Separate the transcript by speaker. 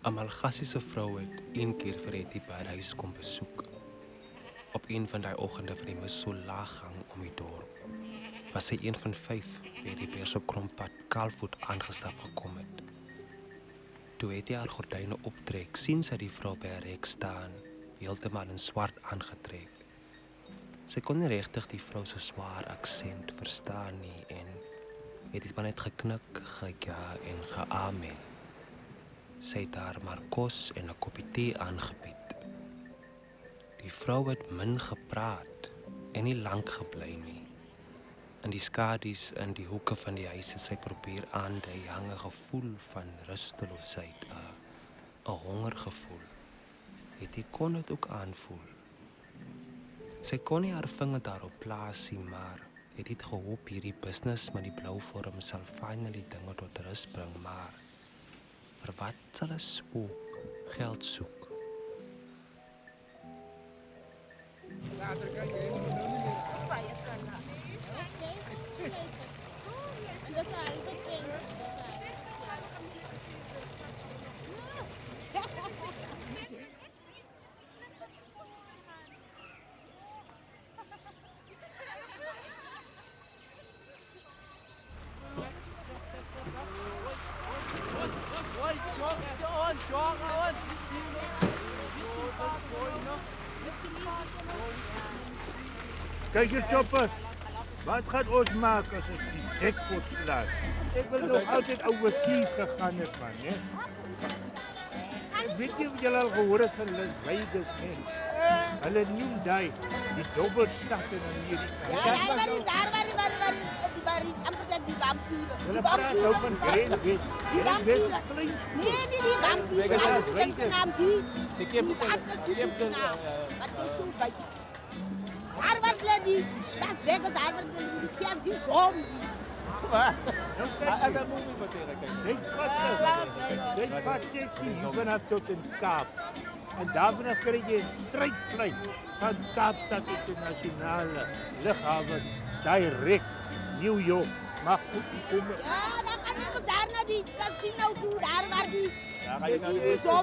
Speaker 1: Amalgassi se vrou het een keer vir Hetty by haar huis kom besoek. Op een van die oggende van die mis so laag gang om die dorp, was sy een van 5 wie die beer so krompad kaalvoet aangestap gekom het. Toe Hetty haar gordyne optrek, sien sy die vrou by haar hek staan, heeltemal in swart aangetrek. Sy kon nie regtig die vrou se swaar aksent verstaan nie en het maar net geknik, geja en geamen. Sy het haar maar kos en 'n koppie tee aangebied. Die vrou het min gepraat en nie lank gebly nie. In die skadu's in die hoeke van die huis het sy probeer aandui hang 'n gevoel van rusteloosheid, 'n hongergevoel. Hetty kon dit ook aanvoel. Sy kon nie haar vinger daarop plaas nie, maar het gehoop hierdie business met die blou vorm sal finally dinge tot rus bring, maar vir wat sal 'n spook geld soek?
Speaker 2: Kijk eens, Chopper. Wat gaat ons maken als ons die jackpot slaat? Ik wil nog altijd overseas gegaan het, man. Hè? Weet je wat jullie al gehoord hebben van Las Vegas? Hulle noem die dobbelstad in Amerika.
Speaker 3: Ja, waar amper zeg die vampieren.
Speaker 2: Hulle praat nou van Grand West. Grand West is klein.
Speaker 3: Nee, die vampieren. Wat is de naam die?
Speaker 4: Ik heb
Speaker 3: Wat is zo bij? Daar waar die, dat weg, daar waar die zombies.
Speaker 4: As 'n movie wat jy kyk.
Speaker 2: Dit vat jy hier vanaf tot in Kaap. En daarvan kry jy 'n strydvlieg van Kaapstad Internasionale Lughawe direk New York. Maar goed, kom.
Speaker 3: Ja, dan kan je daar naar die casino toe, daar waar die...
Speaker 4: Daar ga je
Speaker 3: die